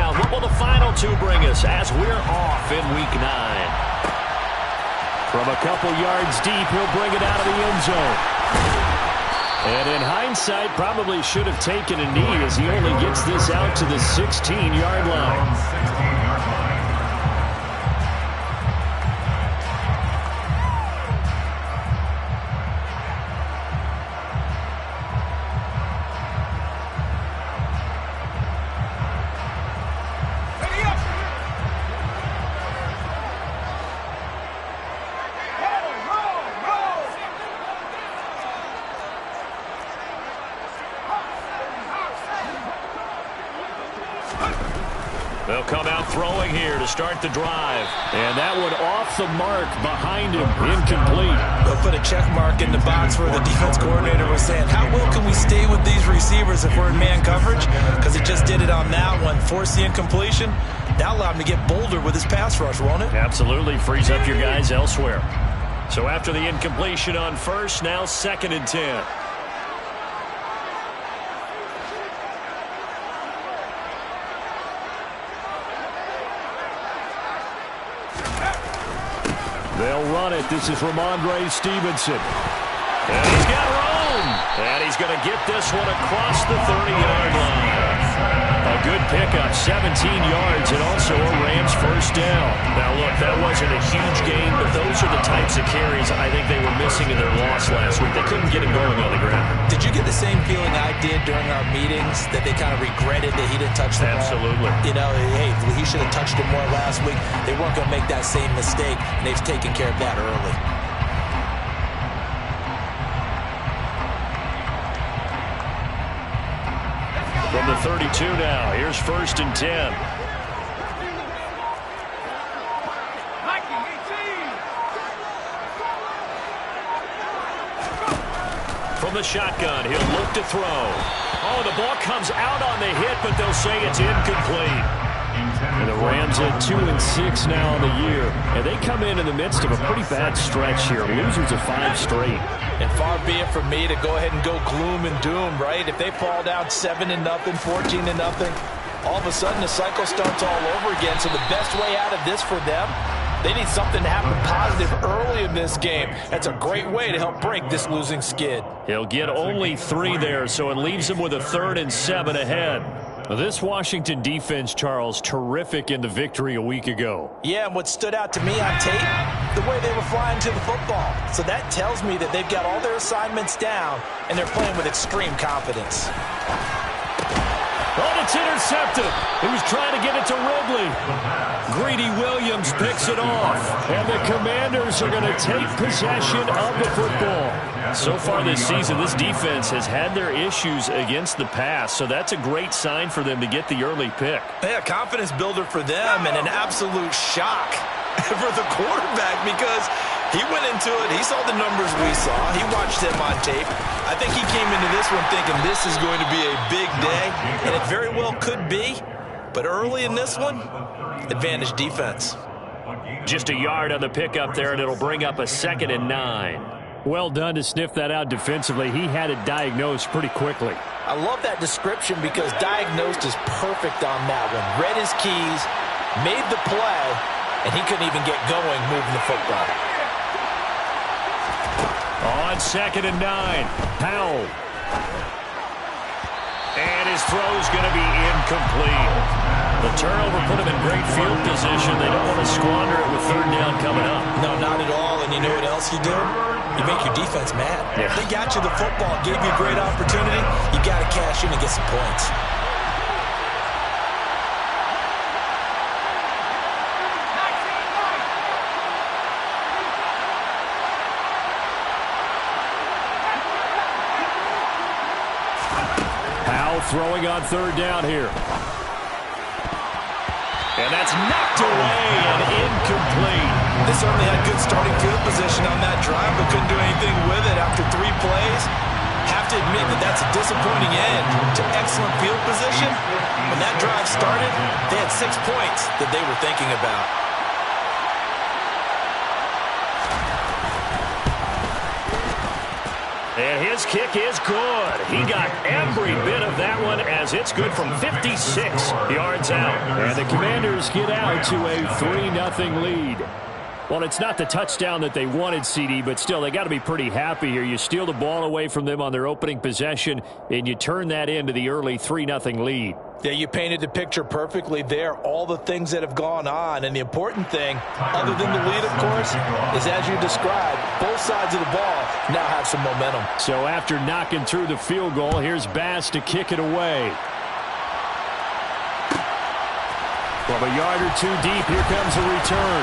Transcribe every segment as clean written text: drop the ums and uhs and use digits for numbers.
round. What will the final two bring us as we're off in Week 9? From a couple yards deep, he'll bring it out of the end zone. And in hindsight, probably should have taken a knee as he only gets this out to the 16-yard line. They'll come out throwing here to start the drive. And that one off the mark behind him. Incomplete. They'll put a check mark in the box where the defense coordinator was saying, how well can we stay with these receivers if we're in man coverage? Because it just did it on that one. Force the incompletion. That'll allow him to get bolder with his pass rush, won't it? Absolutely. Frees up your guys elsewhere. So after the incompletion on first, now 2nd and 10. They'll run it. This is Ramondre Stevenson. And he's got room. And he's going to get this one across the 30-yard line. A good pickup, 17 yards, and also a Rams first down. Now, look, that wasn't a huge gain, but those are the types of carries I think they were missing in their loss last week. They couldn't get him going on the ground. Did you get the same feeling I did during our meetings, that they kind of regretted that he didn't touch the ball? Absolutely. You know, hey, he should have touched it more last week. They weren't going to make that same mistake, and they've taken care of that early. From the 32 now, here's 1st and 10. From the shotgun, he'll look to throw. Oh, the ball comes out on the hit, but they'll say it's incomplete. And the Rams at 2-6 now on the year. And they come in the midst of a pretty bad stretch here. Losers of 5 straight. And far be it from me to go ahead and go gloom and doom, right? If they fall down 7-0, 14-0, all of a sudden the cycle starts all over again. So the best way out of this for them, they need something to happen positive early in this game. That's a great way to help break this losing skid. He'll get only 3 there, so it leaves him with a 3rd and 7 ahead. This Washington defense, Charles, terrific in the victory a week ago. Yeah, and what stood out to me on tape, the way they were flying to the football. So that tells me that they've got all their assignments down, and they're playing with extreme confidence. Oh, it's intercepted. He was trying to get it to Ridley. Greedy Williams picks it off. And the Commanders are going to take possession of the football. So far this season, this defense has had their issues against the pass. So that's a great sign for them to get the early pick. Yeah, confidence builder for them, and an absolute shock for the quarterback because he went into it. He saw the numbers we saw. He watched them on tape. I think he came into this one thinking this is going to be a big day, and it very well could be. But early in this one, advantage defense. Just a yard on the pickup there, and it'll bring up a 2nd and 9. Well done to sniff that out defensively. He had it diagnosed pretty quickly. I love that description because diagnosed is perfect on that one. Read his keys, made the play, and he couldn't even get going moving the football. On 2nd and 9, Powell. And his throw's going to be incomplete. The turnover put him in great field position. They don't want to squander it with 3rd down coming up. No, not at all. And you know what else you do? You make your defense mad. Yeah. They got you the football, gave you a great opportunity. You got to cash in and get some points. Throwing on 3rd down here. And that's knocked away and incomplete. They certainly had good starting field position on that drive, but couldn't do anything with it after 3 plays. Have to admit that that's a disappointing end to excellent field position. When that drive started, they had 6 points that they were thinking about. And his kick is good. He got every bit of that one as it's good from 56 yards out. And the Commanders get out to a 3-0 lead. Well, it's not the touchdown that they wanted, CD, but still, they got to be pretty happy here. You steal the ball away from them on their opening possession, and you turn that into the early 3-0 lead. Yeah, you painted the picture perfectly there, all the things that have gone on. And the important thing, other than the lead, of course, is as you described, both sides of the ball now have some momentum. So after knocking through the field goal, here's Bass to kick it away. From a yard or two deep, here comes a return.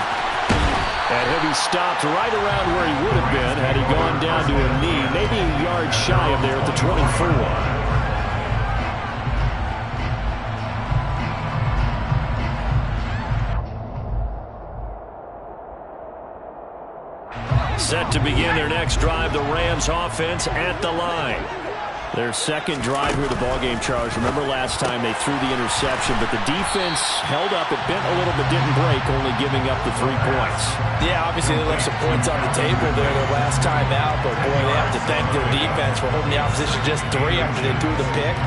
And he'll be stopped right around where he would have been had he gone down to a knee, maybe a yard shy of there at the 24. Set to begin their next drive, the Rams offense at the line. Their second drive here of the ballgame, Charles. Remember last time they threw the interception, but the defense held up. It bent a little but didn't break, only giving up the 3 points. Yeah, obviously they left some points on the table there their last time out, but boy, they have to thank their defense for holding the opposition just 3 after they threw the pick.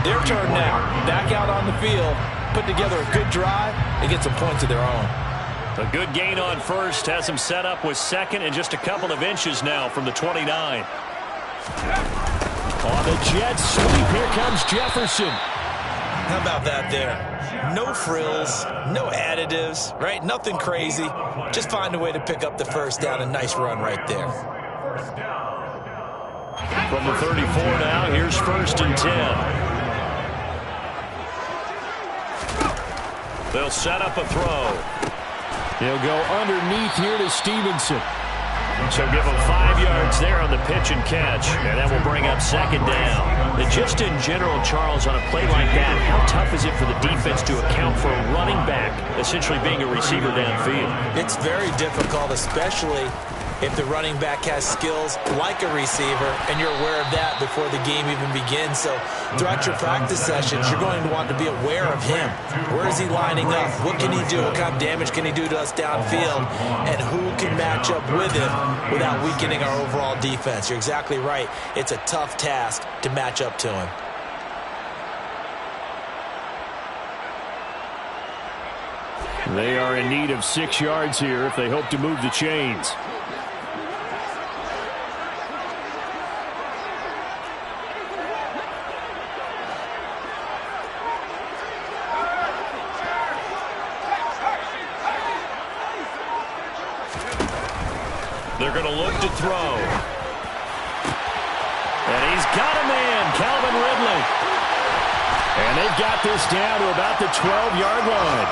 Their turn now, back out on the field, put together a good drive, and get some points of their own. A good gain on first, has him set up with second and just a couple of inches now from the 29. On the jet sweep, here comes Jefferson. How about that there? No frills, no additives, right? Nothing crazy. Just find a way to pick up the first down. A nice run right there. From the 34 now, here's 1st and 10. They'll set up a throw. He'll go underneath here to Stevenson. So give him 5 yards there on the pitch and catch, and that will bring up 2nd down. And just in general, Charles, on a play like that, how tough is it for the defense to account for a running back essentially being a receiver downfield? It's very difficult, especially if the running back has skills like a receiver, and you're aware of that before the game even begins. So throughout your practice sessions, you're going to want to be aware of him. Where is he lining up? What can he do? What kind of damage can he do to us downfield? And who can match up with him without weakening our overall defense? You're exactly right. It's a tough task to match up to him. They are in need of 6 yards here if they hope to move the chains. They're going to look to throw. And he's got a man, Calvin Ridley. And they've got this down to about the 12-yard line.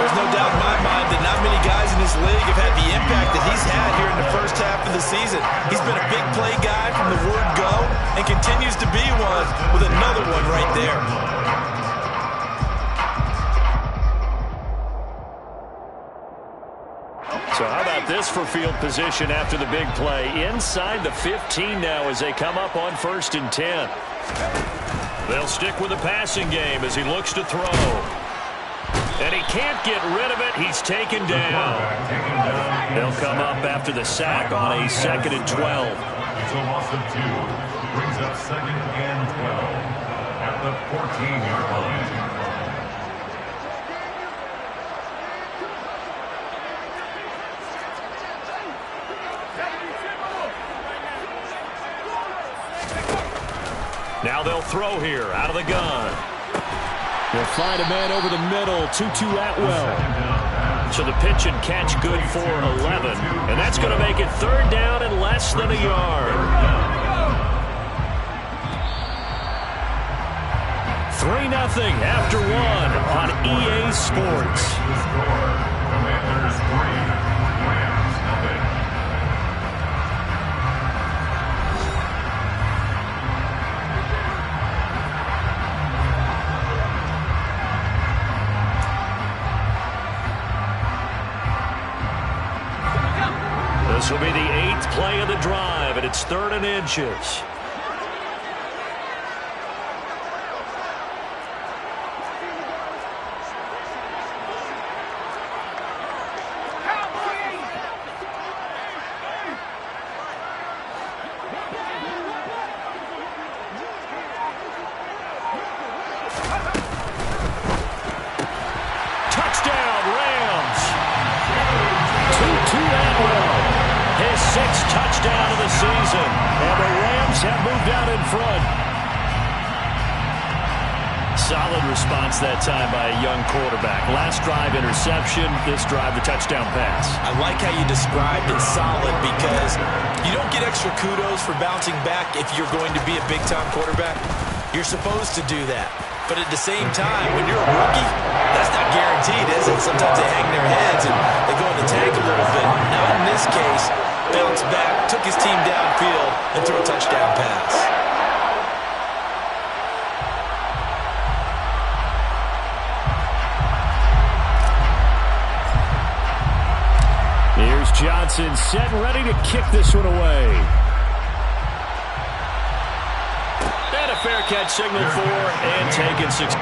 There's no doubt in my mind that not many guys in this league have had the impact that he's had here in the first half of the season. He's been a big play guy from the word go and continues to be one with another one right there. So how about this for field position after the big play? Inside the 15 now as they come up on 1st and 10. They'll stick with the passing game as he looks to throw. And he can't get rid of it. He's taken down. They'll come up after the sack on a 2nd and 12. So loss of 2 brings up 2nd and 12 at the 14-yard line. Now they'll throw here out of the gun. They'll find a man over the middle, Tutu Atwell. So the pitch and catch good for 11. And that's going to make it 3rd down and less than a yard. 3-0 after 1 on EA Sports. Commanders 3, Rams nothing. This will be the 8th play of the drive, and it's 3rd and inches. 6th touchdown of the season. And the Rams have moved out in front. Solid response that time by a young quarterback. Last drive, interception. This drive, the touchdown pass. I like how you described it solid because you don't get extra kudos for bouncing back if you're going to be a big-time quarterback. You're supposed to do that. But at the same time, when you're a rookie, that's not guaranteed, is it? Sometimes they hang their heads and they go in the tank a little bit. Not in this case. Bounced back, took his team downfield, and threw a touchdown pass. Here's Johnson set and ready to kick this one away. And a fair catch signal for and taken 6.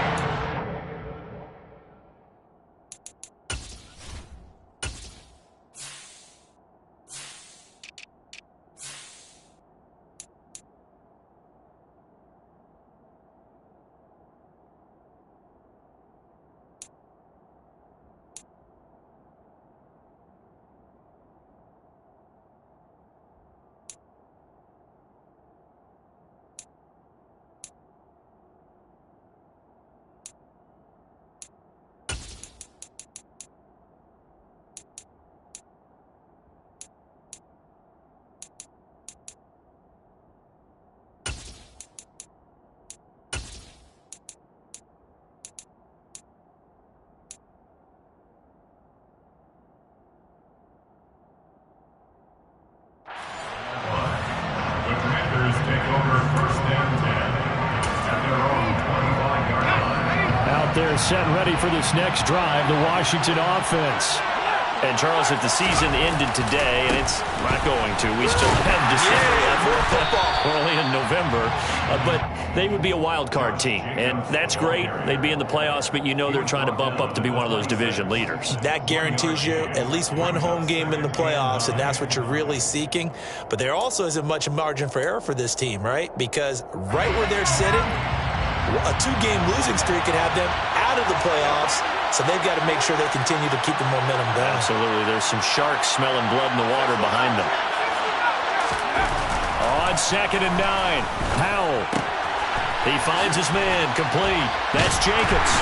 They're set and ready for this next drive, the Washington offense. And, Charles, if the season ended today, and it's not going to, we still have December. More football. We're only in November. But they would be a wild card team, and that's great. They'd be in the playoffs, but you know they're trying to bump up to be one of those division leaders. That guarantees you at least one home game in the playoffs, and that's what you're really seeking. But there also isn't much margin for error for this team, right? Because right where they're sitting, a 2-game losing streak could have them out of the playoffs, so they've got to make sure they continue to keep the momentum going. Absolutely. There's some sharks smelling blood in the water behind them. On 2nd and 9, Howell. He finds his man, complete. That's Jacobs.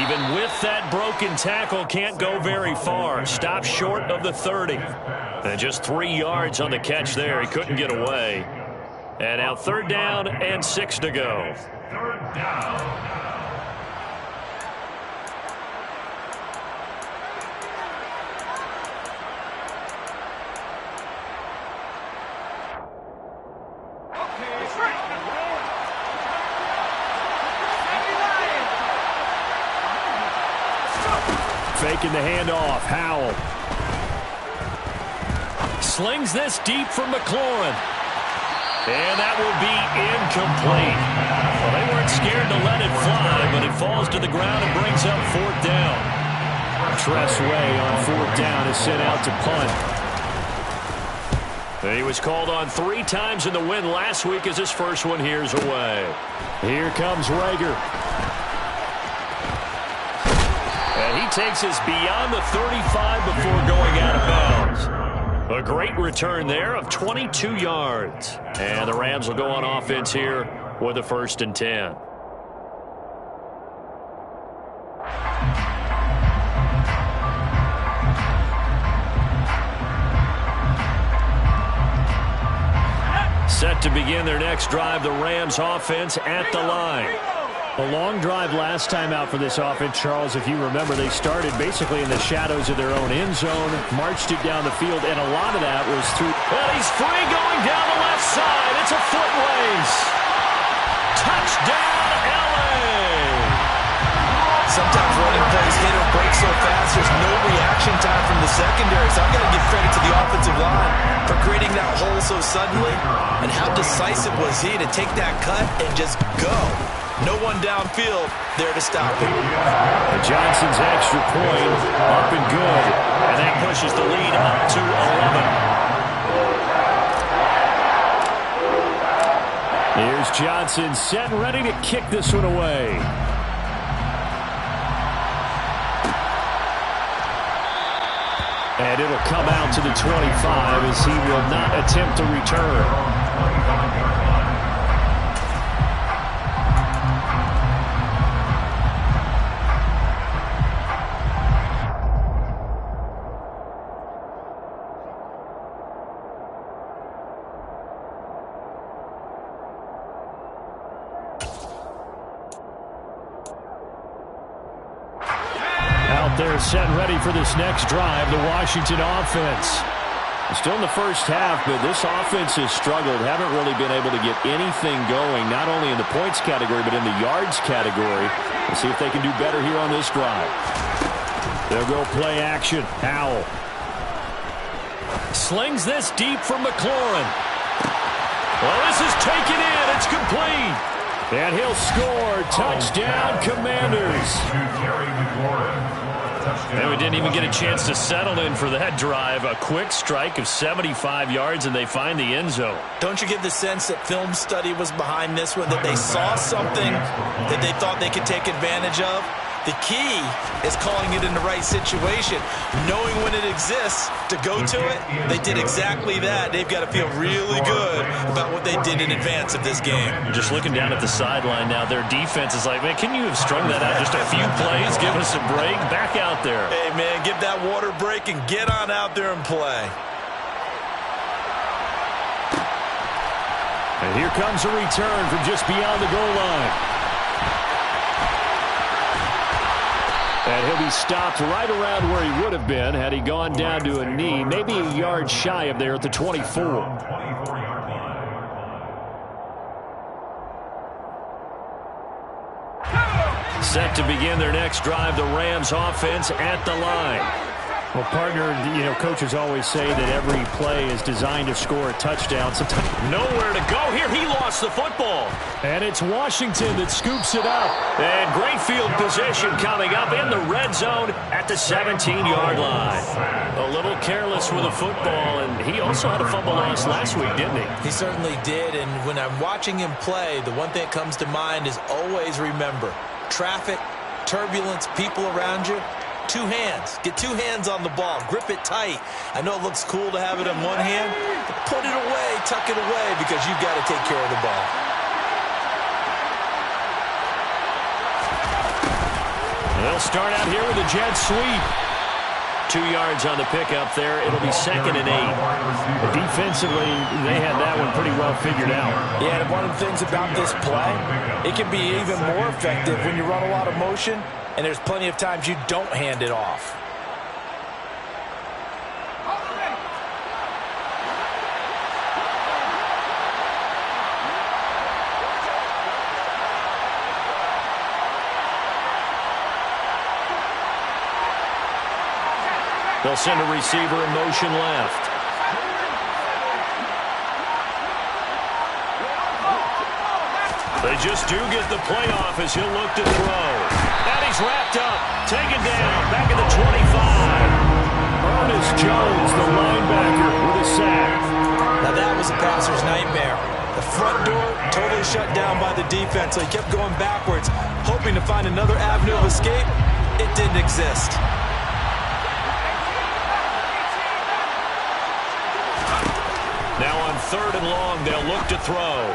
Even with that broken tackle, can't go very far. Stops short of the 30. And just 3 yards on the catch there. He couldn't get away. And now 3rd down and 6 to go. 3rd down. Faking the handoff, Howell. Slings this deep for McLaurin. And that will be incomplete. Well, they weren't scared to let it fly, but it falls to the ground and brings up 4th down. Tressway on 4th down is sent out to punt. And he was called on 3 times in the win last week as his first one here's away. Here comes Rager. And he takes us beyond the 35 before going out of bounds. A great return there of 22 yards. And the Rams will go on offense here with a 1st and 10. Set to begin their next drive, the Rams offense at the line. A long drive last time out for this offense, Charles. If you remember, they started basically in the shadows of their own end zone, marched it down the field, and a lot of that was through. Well, he's free going down the left side. It's a foot race. Touchdown, L.A. Sometimes running plays hit or break so fast, there's no reaction time from the secondary. So I've got to give credit to the offensive line for creating that hole so suddenly. And how decisive was he to take that cut and just go? No one downfield there to stop him. Johnson's extra point up and good. And that pushes the lead up to 11. Here's Johnson set and ready to kick this one away. And it'll come out to the 25 as he will not attempt to return. They're set and ready for this next drive, the Washington offense. Still in the first half, but this offense has struggled. Haven't really been able to get anything going, not only in the points category, but in the yards category. We'll see if they can do better here on this drive. They'll go play action. Howell slings this deep for McLaurin. Well, this is taken in. It's complete. And he'll score. Touchdown, Commanders. And we didn't even get a chance to settle in for that drive. A quick strike of 75 yards, and they find the end zone. Don't you get the sense that film study was behind this one, that they saw something that they thought they could take advantage of? The key is calling it in the right situation, knowing when it exists to go to it. They did exactly that. They've got to feel really good about what they did in advance of this game. Just looking down at the sideline now, their defense is like, man, can you have strung that out just a few plays? Give us a break. Back out there. Hey, man, give that water break and get on out there and play. And here comes a return from just beyond the goal line. And he'll be stopped right around where he would have been had he gone down to a knee, maybe a yard shy of there at the 24. Set to begin their next drive, the Rams offense at the line. Well, partner, you know, coaches always say that every play is designed to score a touchdown. Sometimes nowhere to go here. He lost the football. And it's Washington that scoops it up. And great field position coming up in the red zone at the 17-yard line. A little careless with the football, and he also had a fumble loss last week, didn't he? He certainly did, and when I'm watching him play, the one thing that comes to mind is always remember, traffic, turbulence, people around you. Two hands. Get two hands on the ball. Grip it tight. I know it looks cool to have it in one hand, but put it away, tuck it away, because you've got to take care of the ball. They'll start out here with a jet sweep. 2 yards on the pickup there. It'll be 2nd and 8. But defensively, they had that one pretty well figured out. Yeah, and one of the things about this play, it can be even more effective when you run a lot of motion, and there's plenty of times you don't hand it off. They'll send a receiver in motion left. They just do get the play off as he'll look to throw. And he's wrapped up, taken down, back at the 25. Ernest Jones, the linebacker, with a sack. Now that was a passer's nightmare. The front door totally shut down by the defense, so he kept going backwards, hoping to find another avenue of escape. It didn't exist. Now on 3rd and long, they'll look to throw.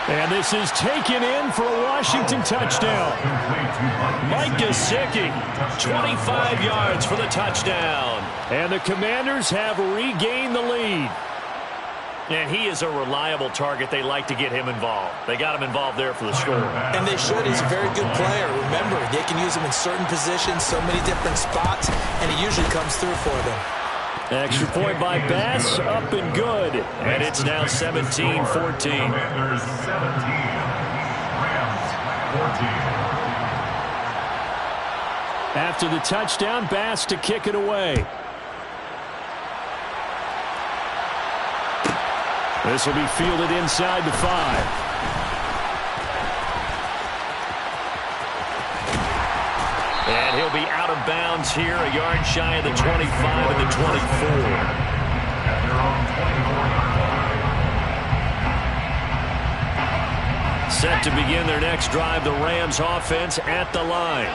And this is taken in for a Washington touchdown. Mike Gesicki, 25 yards for the touchdown. And the Commanders have regained the lead. And he is a reliable target. They like to get him involved. They got him involved there for the score. And they should. He's a very good player. Remember, they can use him in certain positions, so many different spots, and he usually comes through for them. Extra point by Bass, up and good. And it's now 17-14. Commanders 17, Rams 14. After the touchdown, Bass to kick it away. This will be fielded inside the 5. And he'll be out of bounds here, a yard shy of the 25 and the 24. At their own 24-yard line. Set to begin their next drive, the Rams offense at the line.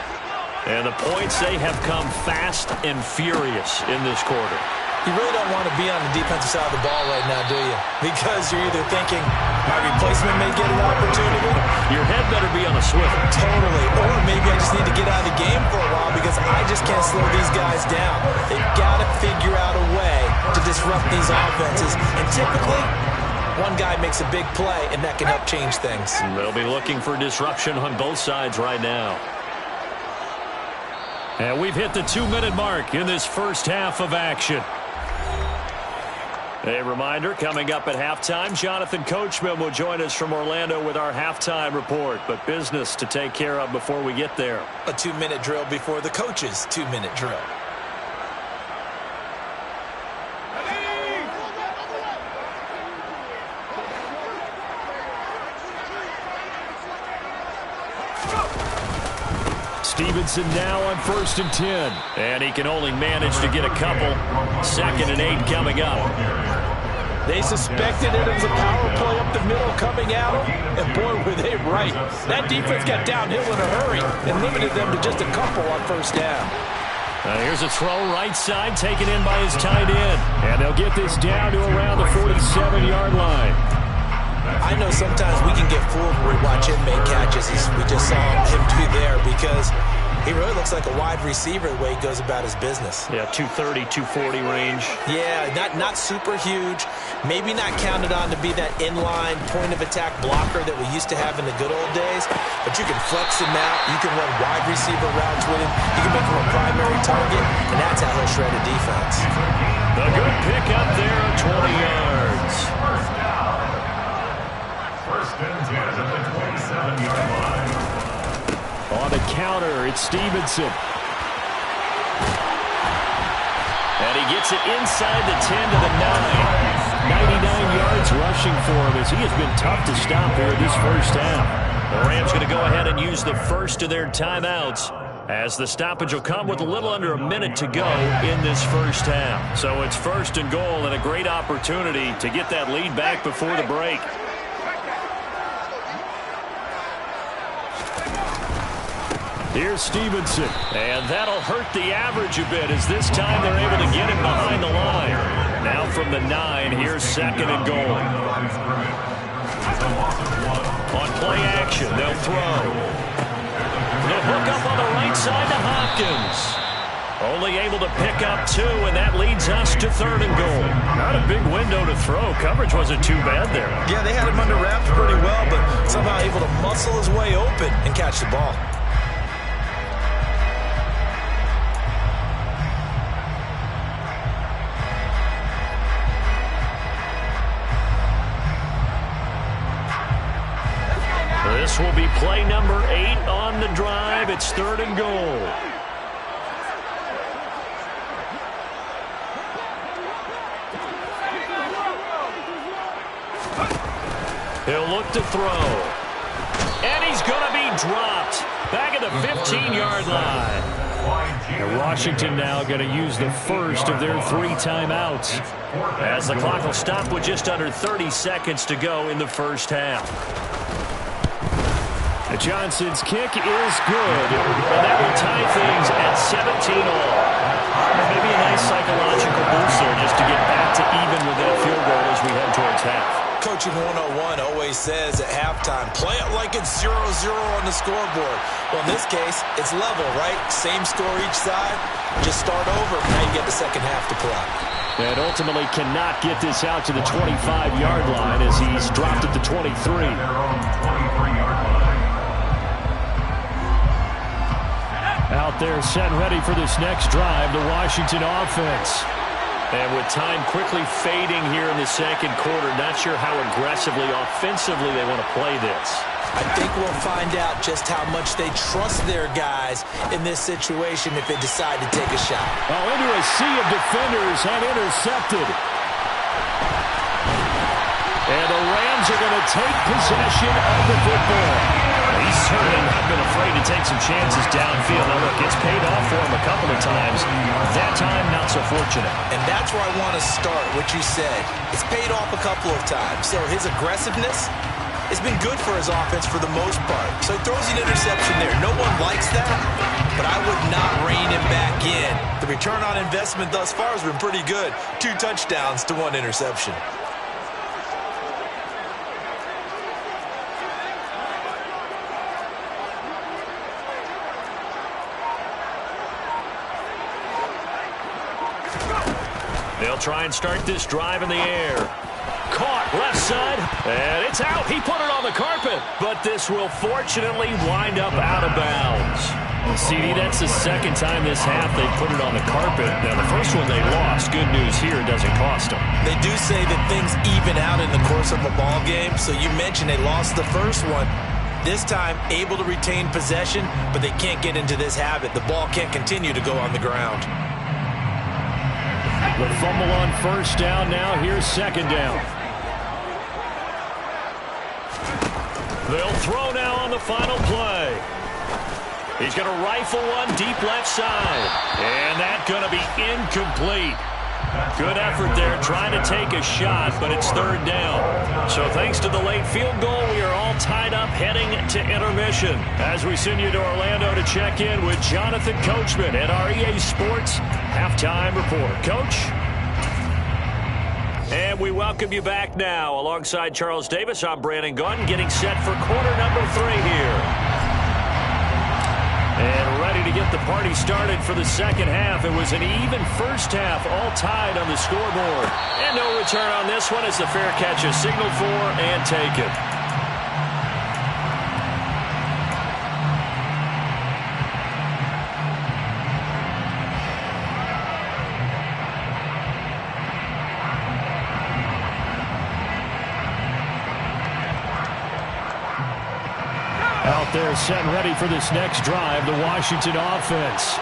And the points, they have come fast and furious in this quarter. You really don't want to be on the defensive side of the ball right now, do you? Because you're either thinking, my replacement may get an opportunity. Your head better be on a swivel. Totally. Or maybe I just need to get out of the game for a while because I just can't slow these guys down. They've got to figure out a way to disrupt these offenses. And typically, one guy makes a big play, and that can help change things. They'll be looking for disruption on both sides right now. And we've hit the 2-minute mark in this first half of action. A reminder, coming up at halftime, Jonathan Coachman will join us from Orlando with our halftime report. But business to take care of before we get there. A 2-minute drill before the coach's 2-minute drill. Stevenson now on 1st and 10. And he can only manage to get a couple. 2nd and 8 coming up. They suspected it was a power play up the middle coming at them, and boy, were they right. That defense got downhill in a hurry and limited them to just a couple on 1st down. Here's a throw right side taken in by his tight end. And they'll get this down to around the 47-yard line. I know sometimes we can get fooled when we watch him make catches, as we just saw him do there, because he really looks like a wide receiver the way he goes about his business. Yeah, 230, 240 range. Yeah, not super huge. Maybe not counted on to be that inline point-of-attack blocker that we used to have in the good old days, but you can flex him out. You can run wide receiver routes with him. You can make him a primary target, and that's how he'll shred a defense. A good pick up there, 20 yards. First and 10 at the 27-yard line. On the counter, it's Stevenson. And he gets it inside the 10 to the 9. 99 yards rushing for him as he has been tough to stop here this first half. The Rams going to go ahead and use the first of their timeouts, as the stoppage will come with a little under a minute to go in this first half. So it's 1st and goal and a great opportunity to get that lead back before the break. Here's Stevenson, and that'll hurt the average a bit as this time they're able to get him behind the line. Now from the 9, here's 2nd and goal. On play action, they'll throw. The hook up on the right side to Hopkins. Only able to pick up 2, and that leads us to 3rd and goal. Not a big window to throw. Coverage wasn't too bad there. Yeah, they had him under wraps pretty well, but somehow able to muscle his way open and catch the ball. This will be play number 8 on the drive. It's 3rd and goal. He'll look to throw. And he's going to be dropped. Back at the 15-yard line. And Washington now going to use the first of their 3 timeouts, as the clock will stop with just under 30 seconds to go in the first half. Johnson's kick is good, and that will tie things at 17 all. Maybe a nice psychological boost there just to get back to even with that field goal as we head towards half. Coaching 101 always says at halftime, play it like it's 0-0 on the scoreboard. Well, in this case, it's level, right? Same score each side. Just start over. Now you get the second half to play. And ultimately cannot get this out to the 25-yard line as he's dropped it to 23. Out there set ready for this next drive, the Washington offense. And with time quickly fading here in the second quarter, not sure how aggressively, offensively they want to play this. I think we'll find out just how much they trust their guys in this situation if they decide to take a shot. Oh, into a sea of defenders and intercepted. And the Rams are going to take possession of the football. He's certainly not been afraid to take some chances downfield. Now, look, it's paid off for him a couple of times. That time, not so fortunate. And that's where I want to start, what you said. It's paid off a couple of times. So his aggressiveness it's been good for his offense for the most part. So he throws an interception there. No one likes that, but I would not rein him back in. The return on investment thus far has been pretty good. 2 touchdowns to 1 interception. They'll try and start this drive in the air. Caught left side, and it's out. He put it on the carpet, but this will fortunately wind up out of bounds. Well, CD, that's the second time this half they put it on the carpet. Now, the first one they lost. Good news here, it doesn't cost them. They do say that things even out in the course of a ball game, so you mentioned they lost the first one. This time, able to retain possession, but they can't get into this habit. The ball can't continue to go on the ground. The fumble on first down. Now here's second down. They'll throw now on the final play. He's going to rifle one deep left side. And that's going to be incomplete. Good effort there trying to take a shot, but it's third down. So thanks to the late field goal, we are all tied up heading to intermission. As we send you to Orlando to check in with Jonathan Coachman at our EA Sports Halftime Report. Coach? And we welcome you back now. Alongside Charles Davis, I'm Brandon Gunn, getting set for quarter number 3 here. And ready to get the party started for the second half. It was an even first half, all tied on the scoreboard. And no return on this one as the fair catch is signaled for and taken. Out there set and ready for this next drive, the Washington offense.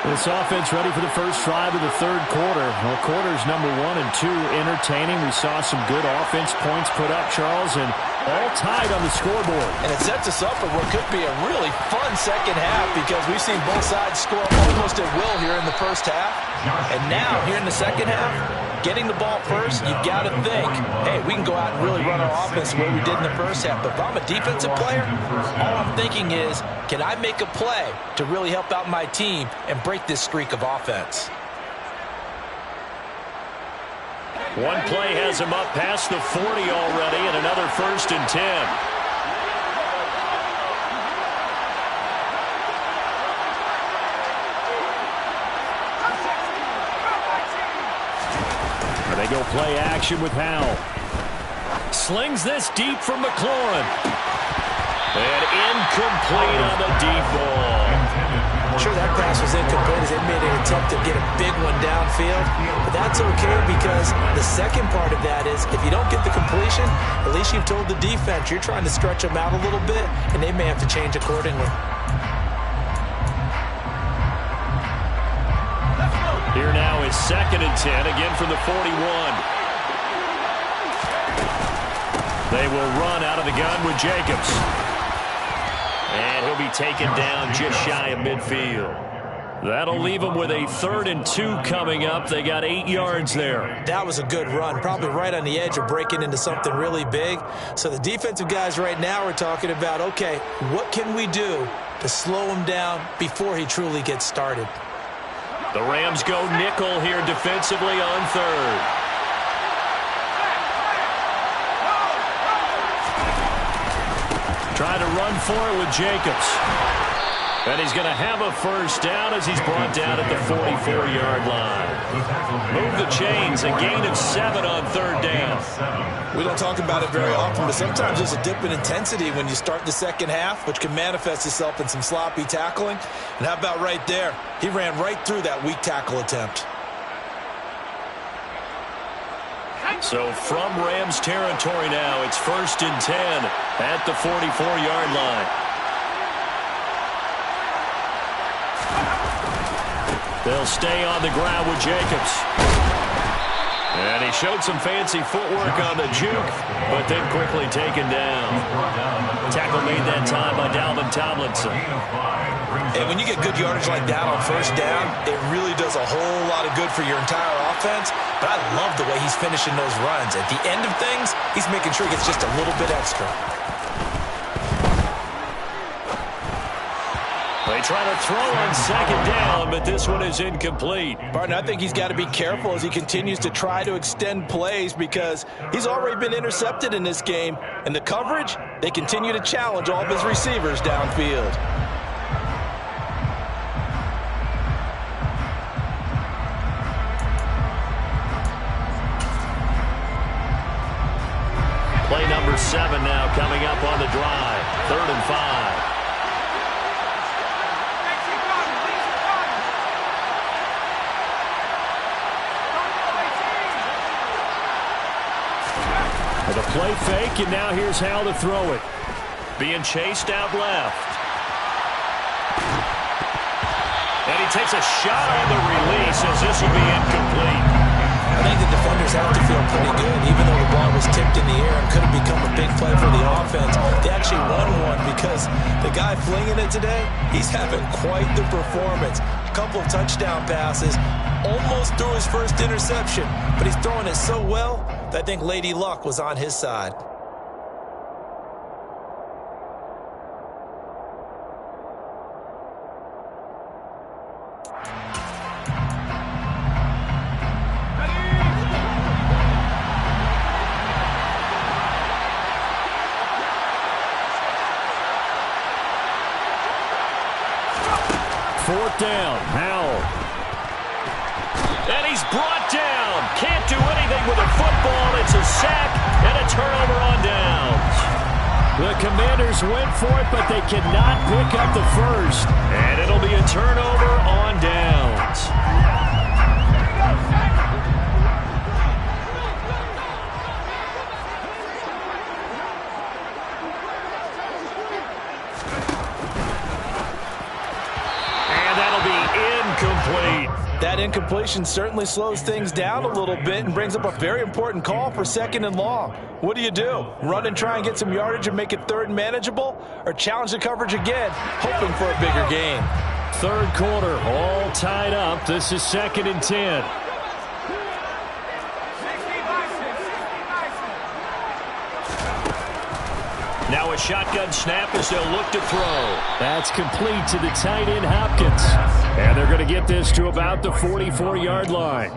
This offense ready for the first drive of the third quarter. Well, quarters number 1 and 2 entertaining. We saw some good offense points put up, Charles, and all tied on the scoreboard. And it sets us up for what could be a really fun second half because we've seen both sides score almost at will here in the first half. And now, here in the second half, getting the ball first, you've got to think, hey, we can go out and really run our offense the way we did in the first half. But if I'm a defensive player, all I'm thinking is, can I make a play to really help out my team and break this streak of offense? One play has him up past the 40 already, and another 1st and 10. They go play action with Howell. Slings this deep from McLaurin. And incomplete on the deep ball. I'm sure that pass was incomplete as they made an attempt to get a big one downfield. But that's okay because the second part of that is if you don't get the completion, at least you've told the defense you're trying to stretch them out a little bit, and they may have to change accordingly. Here now is 2nd and 10, again from the 41. They will run out of the gun with Jacobs. And he'll be taken down just shy of midfield. That'll leave them with a 3rd and 2 coming up. They got 8 yards there. That was a good run, probably right on the edge of breaking into something really big. So the defensive guys right now are talking about, okay, what can we do to slow him down before he truly gets started? The Rams go nickel here defensively on 3rd. Trying to run for it with Jacobs. And he's going to have a first down as he's brought down at the 44-yard line. Move the chains, a gain of 7 on 3rd down. We don't talk about it very often, but sometimes there's a dip in intensity when you start the second half, which can manifest itself in some sloppy tackling. And how about right there? He ran right through that weak tackle attempt. So from Rams territory now, it's 1st and 10 at the 44-yard line. They'll stay on the ground with Jacobs. And he showed some fancy footwork on the juke, but then quickly taken down. Tackle made that time by Dalvin Tomlinson. And when you get good yardage like that on first down, it really does a whole lot of good for your entire offense. But I love the way he's finishing those runs. At the end of things, he's making sure he gets just a little bit extra. They try to throw on second down, but this one is incomplete. Barton, I think he's got to be careful as he continues to try to extend plays because he's already been intercepted in this game. And the coverage, they continue to challenge all of his receivers downfield. Play number 7 now coming up on the drive. 3rd and 5. The play fake, and now here's how to throw it. Being chased out left. And he takes a shot on the release as this will be incomplete. I think the defenders have to feel pretty good, even though the ball was tipped in the air and could have become a big play for the offense. They actually won one because the guy flinging it today, he's having quite the performance. A couple of touchdown passes, almost threw his first interception, but he's throwing it so well that I think Lady Luck was on his side. Fourth down, Howell. And he's brought down. Can't do anything with a football. It's a sack and a turnover on downs. The Commanders went for it, but they cannot pick up the first. And it'll be a turnover on downs. That incompletion certainly slows things down a little bit and brings up a very important call for 2nd and long. What do? Run and try and get some yardage and make it 3rd and manageable, or challenge the coverage again, hoping for a bigger gain? 3rd quarter, all tied up. This is 2nd and 10. Now a shotgun snap as they'll look to throw. That's complete to the tight end, Hopkins. And they're going to get this to about the 44-yard line.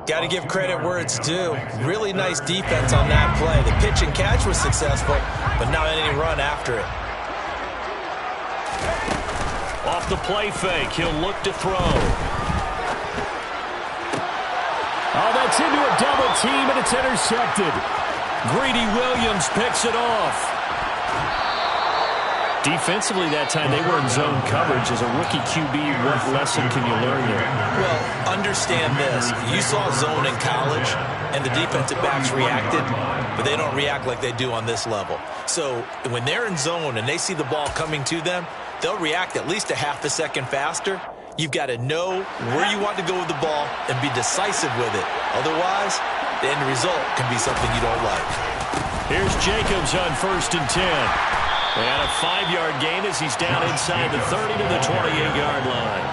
Got to give credit where it's due. Really nice defense on that play. The pitch and catch was successful, but not any run after it. Off the play fake, he'll look to throw. Oh, that's into a double team, and it's intercepted. Greedy Williams picks it off. Defensively that time, they were in zone coverage. As a rookie QB, what lesson can you learn there? Well, understand this. You saw zone in college, and the defensive backs reacted, but they don't react like they do on this level. So when they're in zone and they see the ball coming to them, they'll react at least a half a second faster. You've got to know where you want to go with the ball and be decisive with it. Otherwise, the end result can be something you don't like. Here's Jacobs on 1st and 10. And a 5-yard gain as he's down inside the 30 to the 28-yard line.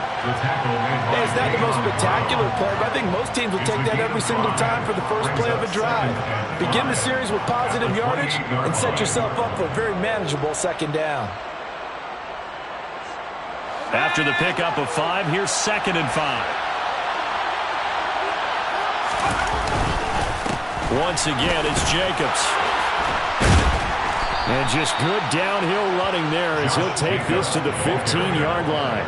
Hey, it's not the most spectacular play, but I think most teams will take that every single time for the first play of a drive. Begin the series with positive yardage and set yourself up for a very manageable 2nd down. After the pickup of 5, here's 2nd and 5. Once again, it's Jacobs. And just good downhill running there as he'll take this to the 15-yard line.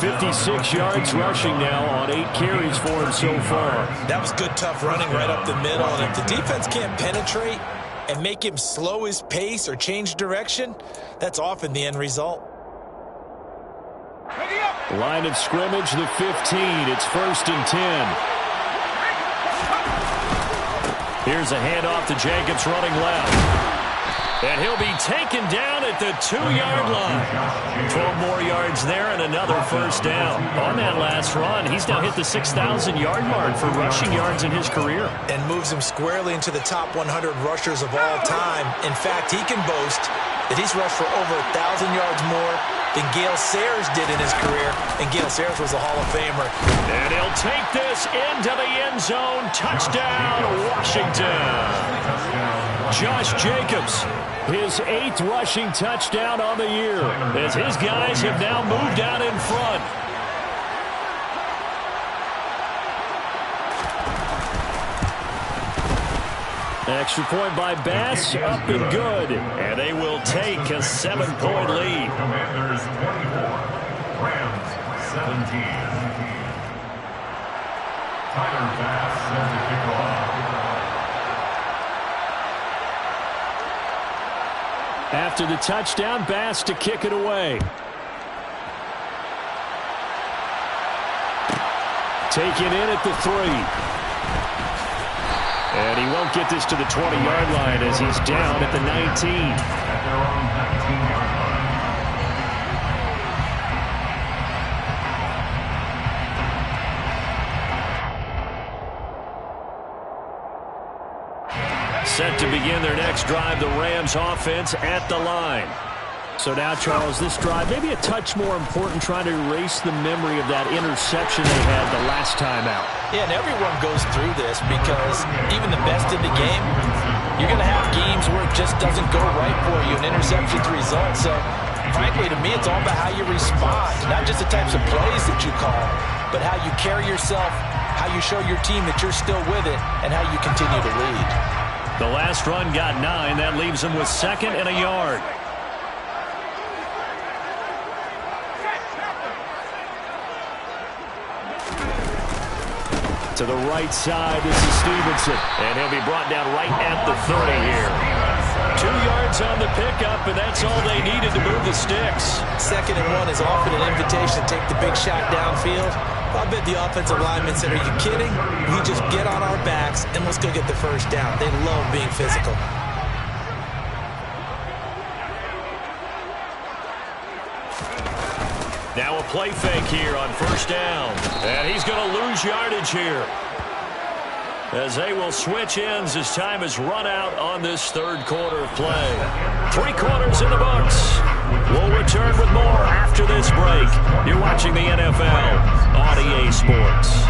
56 yards rushing now on 8 carries for him so far. That was good, tough running right up the middle. And if the defense can't penetrate and make him slow his pace or change direction, that's often the end result. Line of scrimmage, the 15. It's 1st and 10. Here's a handoff to Jacobs running left. And he'll be taken down at the 2-yard line. 12 more yards there and another 1st down. On that last run, he's now hit the 6,000-yard mark for rushing yards in his career. And moves him squarely into the top 100 rushers of all time. In fact, he can boast that he's rushed for over 1,000 yards more than Gale Sayers did in his career, and Gale Sayers was a Hall of Famer. And he'll take this into the end zone. Touchdown, Washington. Josh Jacobs, his 8th rushing touchdown on the year, as his guys have now moved out in front. Extra point by Bass, up and good. And they will take a 7-point lead. Commanders 24, Rams 17. Tyler Bass set to kick off. After the touchdown, Bass to kick it away. Taken in at the 3. And he won't get this to the 20-yard line as he's down at the 19. At their own 19-yard line. Set to begin their next drive, the Rams offense at the line. So now, Charles, this drive maybe a touch more important, trying to erase the memory of that interception they had the last time out. Yeah, and everyone goes through this because even the best in the game, you're going to have games where it just doesn't go right for you. An interception's the result. So, frankly, to me, it's all about how you respond. Not just the types of plays that you call, but how you carry yourself, how you show your team that you're still with it, and how you continue to lead. The last run got 9. That leaves them with 2nd and a yard. To the right side, this is Stevenson. And he'll be brought down right at the 30 here. 2 yards on the pickup, and that's all they needed to move the sticks. 2nd and 1 is often an invitation to take the big shot downfield. I bet the offensive lineman said, are you kidding? We just get on our backs, and let's go get the first down. They love being physical. Now a play fake here on 1st down. And he's going to lose yardage here, as they will switch ends as time is run out on this 3rd quarter of play. 3 quarters in the books. We'll return with more after this break. You're watching the NFL on EA Sports.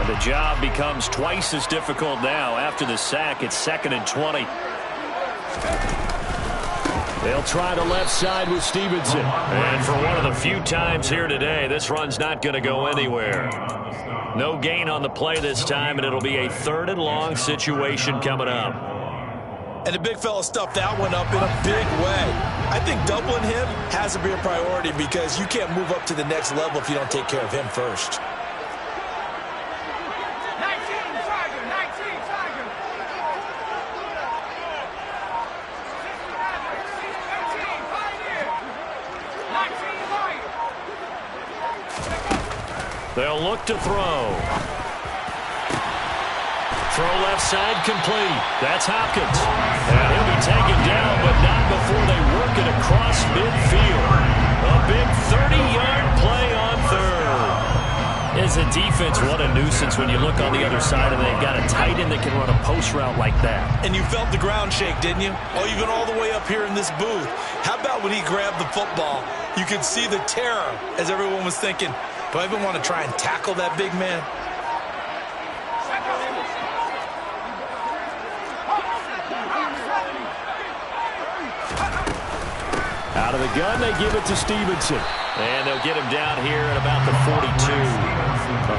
The job becomes twice as difficult now. After the sack, it's 2nd and 20. They'll try the left side with Stevenson. And for one of the few times here today, this run's not going to go anywhere. No gain on the play this time, and it'll be a 3rd and long situation coming up. And the big fella stuffed that one up in a big way. I think doubling him has to be a priority because you can't move up to the next level if you don't take care of him first. They'll look to throw. Throw left side complete. That's Hopkins. And he'll be taken down, but not before they work it across midfield. A big 30-yard play on 3rd. As a defense, what a nuisance when you look on the other side and they've got a tight end that can run a post route like that. And you felt the ground shake, didn't you? Oh, even all the way up here in this booth. How about when he grabbed the football? You could see the terror as everyone was thinking, do I even want to try and tackle that big man? Out of the gun, they give it to Stevenson. And they'll get him down here at about the 42.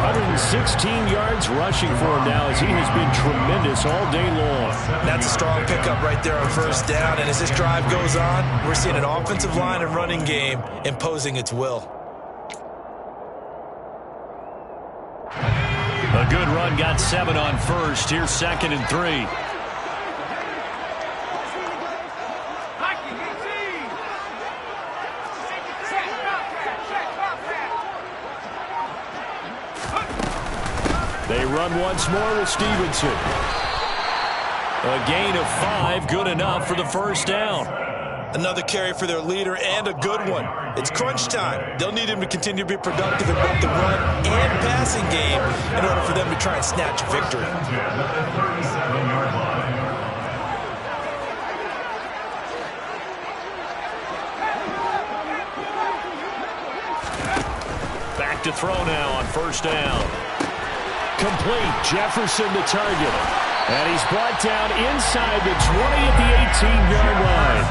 116 yards rushing for him now, as he has been tremendous all day long. That's a strong pickup right there on 1st down. And as this drive goes on, we're seeing an offensive line and running game imposing its will. A good run got 7 on 1st. Here's 2nd and 3. They run once more with Stevenson. A gain of 5, good enough for the 1st down. Another carry for their leader, and a good one. It's crunch time. They'll need him to continue to be productive in both the run and passing game in order for them to try and snatch a victory. Back to throw now on first down. Complete. Jefferson the target. And he's brought down inside the 20 at the 18-yard line.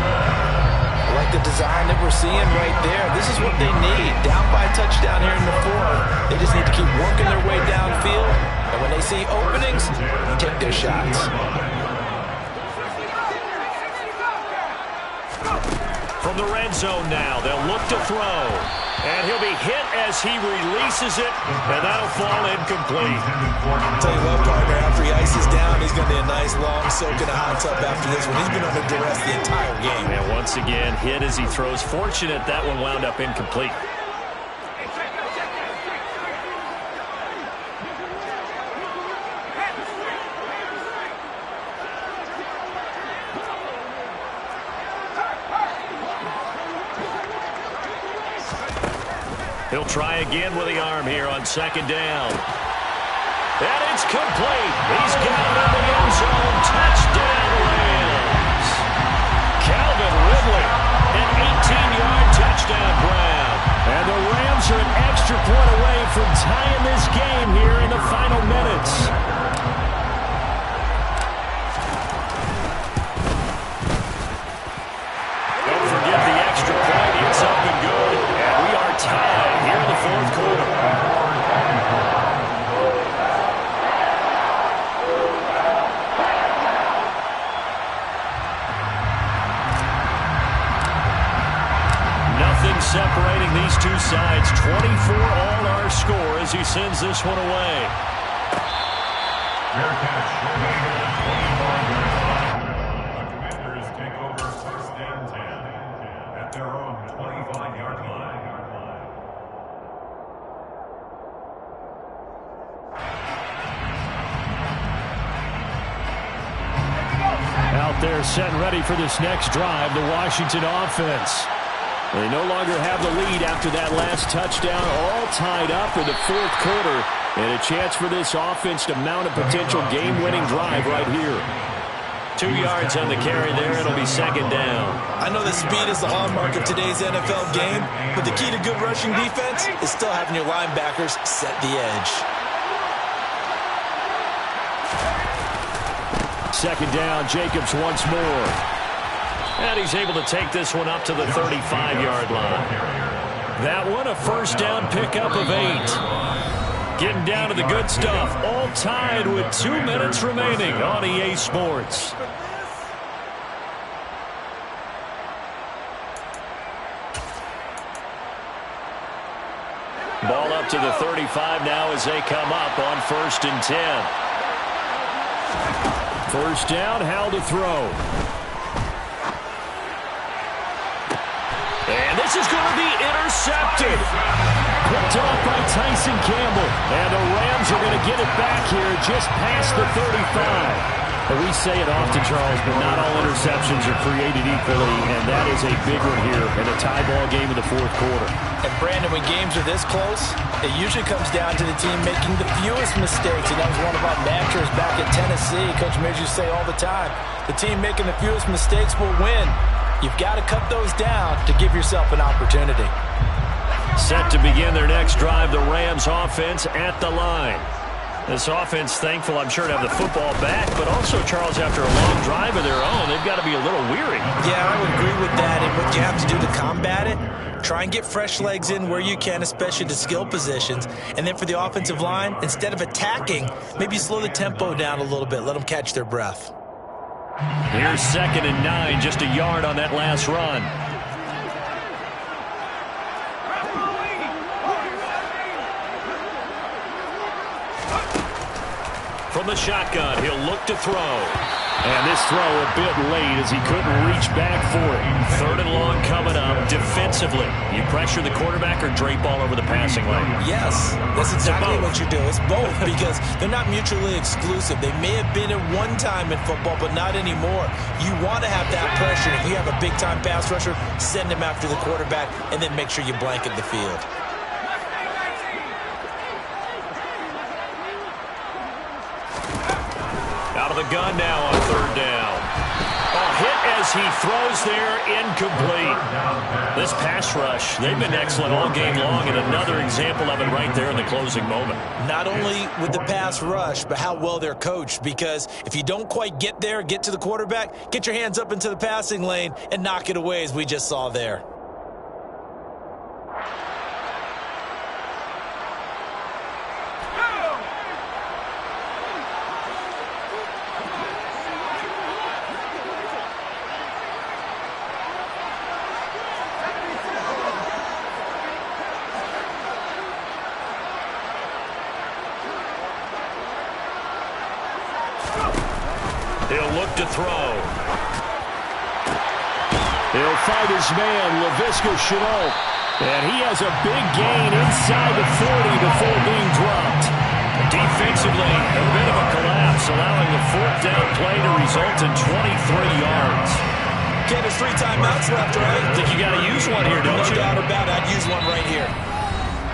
I like the design that we're seeing right there. This is what they need. Down by a touchdown here in the fourth. They just need to keep working their way downfield. And when they see openings, take their shots. From the red zone now, they'll look to throw. And he'll be hit as he releases it, and that'll fall incomplete. I'll tell you what, partner, after he ices down, he's going to be a nice long soak in a hot tub after this one. He's been under duress the entire game. And once again, hit as he throws. Fortunate that one wound up incomplete. He'll try again with the arm here on second down. And it's complete. He's got it in the end zone. Touchdown, Rams. Calvin Ridley, an 18-yard touchdown grab. And the Rams are an extra point away from tying this game here in the final minutes. Don't forget the extra point. It's up and good. And we are tied here in the fourth quarter. Nothing separating these two sides. 24 all our score as he sends this one away. Fair catch. The Commanders take over first and 10 at their own 25-yard line. Out there set and ready for this next drive, the Washington offense. They no longer have the lead after that last touchdown, all tied up in the fourth quarter, and a chance for this offense to mount a potential game-winning drive right here. 2 yards on the carry there. It'll be second down. I know that speed is the hallmark of today's NFL game, but the key to good rushing defense is still having your linebackers set the edge. Second down, Jacobs once more. And he's able to take this one up to the 35-yard line. That one, a first down pickup of 8. Getting down to the good stuff. All tied with 2 minutes remaining on EA Sports. Ball up to the 35 now as they come up on first and 10. First down, Howell to throw. And this is going to be intercepted. Picked off by Tyson Campbell. And the Rams are going to get it back here just past the 35. And we say it often, Charles, but not all interceptions are created equally, and that is a big one here in a tie ball game in the fourth quarter. And, Brandon, when games are this close, it usually comes down to the team making the fewest mistakes. And that was one of our mantras back at Tennessee. Coach made you say all the time, the team making the fewest mistakes will win. You've got to cut those down to give yourself an opportunity. Set to begin their next drive, the Rams offense at the line. This offense, thankful, I'm sure, to have the football back, but also, Charles, after a long drive of their own, they've got to be a little weary. Yeah, I would agree with that, and what you have to do to combat it, try and get fresh legs in where you can, especially the skill positions, and then for the offensive line, instead of attacking, maybe slow the tempo down a little bit, let them catch their breath. Here's second and 9, just a yard on that last run. From the shotgun, he'll look to throw. And this throw a bit late as he couldn't reach back for it. 3rd and long coming up. Defensively, you pressure the quarterback or drape all over the passing lane? Yes, that's exactly what you do. It's both because they're not mutually exclusive. They may have been at one time in football, but not anymore. You want to have that pressure. If you have a big-time pass rusher, send him after the quarterback, and then make sure you blanket the field. Out of the gun now on 3rd down. A hit as he throws there, incomplete. This pass rush, they've been excellent all game long, and another example of it right there in the closing moment. Not only with the pass rush, but how well they're coached, because if you don't quite get there, get to the quarterback, get your hands up into the passing lane and knock it away as we just saw there. He'll look to throw. He'll fight his man, Laviska Shenault. And he has a big gain inside the 40 before being dropped. Defensively, a bit of a collapse, allowing the 4th down play to result in 23 yards. Ken, there's 3 timeouts left, right? I think you got to use one here, don't you? No doubt about it. I'd use one right here.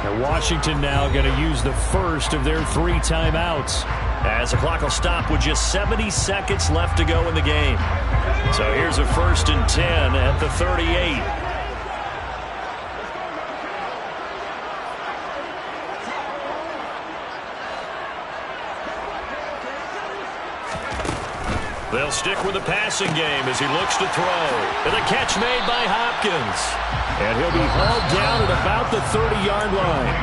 And Washington now going to use the first of their 3 timeouts, as the clock will stop with just 70 seconds left to go in the game. So here's a 1st and 10 at the 38. They'll stick with the passing game as he looks to throw. And the catch made by Hopkins. And he'll be hauled down at about the 30-yard line.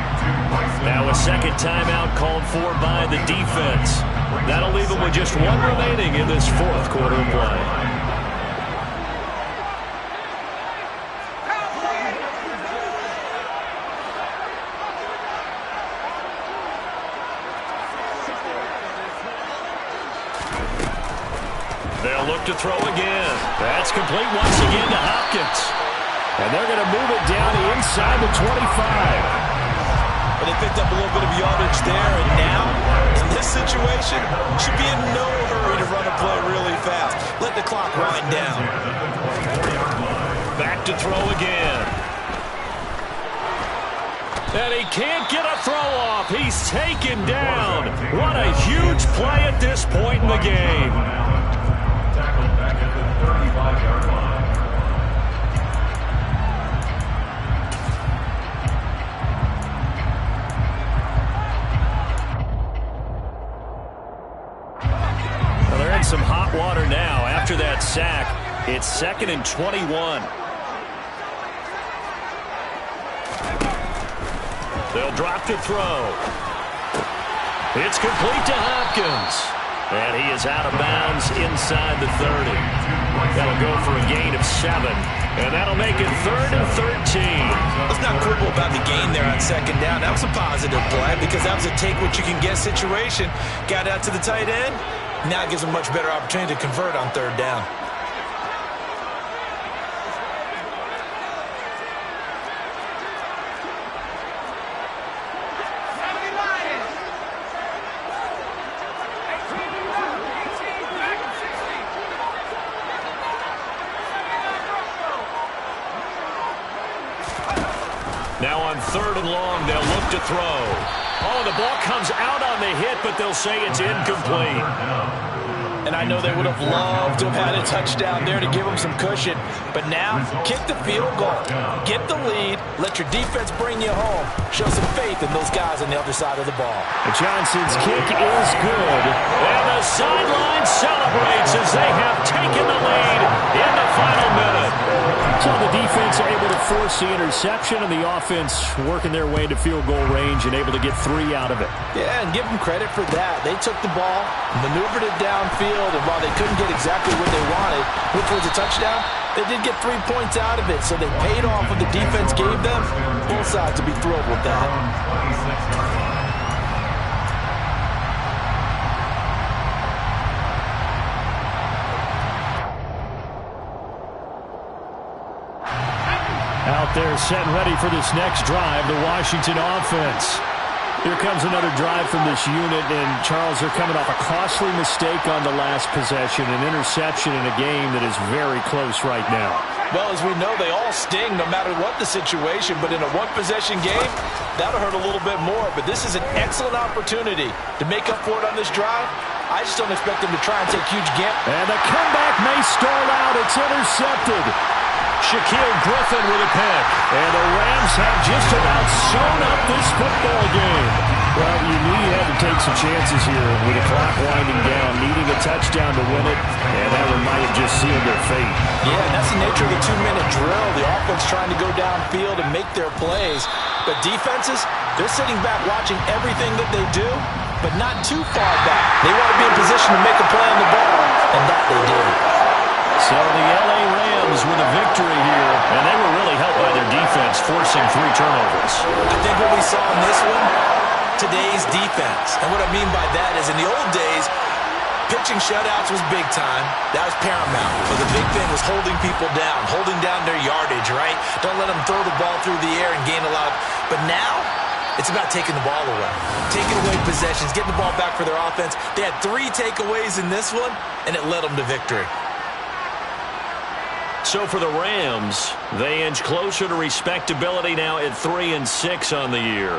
Now a second timeout called for by the defense. That'll leave him with just 1 remaining in this 4th quarter of play. They'll look to throw again. That's complete once again to Hopkins. And they're going to move it down inside the 25. But they picked up a little bit of yardage there, and now, in this situation, should be in no hurry to run a play really fast. Let the clock wind down. Back to throw again. And he can't get a throw off. He's taken down. What a huge play at this point in the game. Tackled back at the 35-yard line. Well, they're in some hot water now. After that sack, it's 2nd and 21. They'll drop to throw. It's complete to Hopkins. And he is out of bounds inside the 30. That'll go for a gain of 7. And that'll make it 3rd and 13. Let's not quibble about the gain there on 2nd down. That was a positive play because that was a take-what-you-can-get situation. Got out to the tight end. Now it gives them a much better opportunity to convert on 3rd down. Now on 3rd and long, they'll look to throw. Oh, the ball comes out on the hit, but they'll say it's incomplete. And I know they would have loved to have had a touchdown there to give them some cushion. But now, kick the field goal. Get the lead. Let your defense bring you home. Show some faith in those guys on the other side of the ball. Johnson's kick is good. And the sideline celebrates as they have taken the lead in the final minute. So the defense able to force the interception, and the offense working their way to field goal range and able to get 3 out of it. Yeah, and give them credit for that. They took the ball, maneuvered it downfield, and while they couldn't get exactly what they wanted, which was a touchdown, they did get 3 points out of it, so they paid off what the defense gave them. Both sides will be thrilled with that. They're set and ready for this next drive, the Washington offense. Here comes another drive from this unit, and Charles, they're coming off a costly mistake on the last possession, an interception in a game that is very close right now. Well, as we know, they all sting no matter what the situation, but in a one-possession game, that'll hurt a little bit more. But this is an excellent opportunity to make up for it on this drive. I just don't expect them to try and take huge gambles. And the comeback may start out. It's intercepted. Shaquille Griffin with a pick. And the Rams have just about sewn up this football game. Well, you knew you had to take some chances here with the clock winding down, needing a touchdown to win it, and that one might have just sealed their fate. Yeah, that's the nature of the 2-minute drill. The offense trying to go downfield and make their plays. But defenses, they're sitting back watching everything that they do, but not too far back. They want to be in position to make a play on the ball, and that they do. So the L.A. Rams with a victory here, and they were really helped by their defense, forcing 3 turnovers. I think what we saw in this one, today's defense. And what I mean by that is in the old days, pitching shutouts was big time. That was paramount. But the big thing was holding people down, holding down their yardage, right? Don't let them throw the ball through the air and gain a lot. But now, it's about taking the ball away. Taking away possessions, getting the ball back for their offense. They had 3 takeaways in this one, and it led them to victory. So for the Rams, they inch closer to respectability now at 3-6 on the year.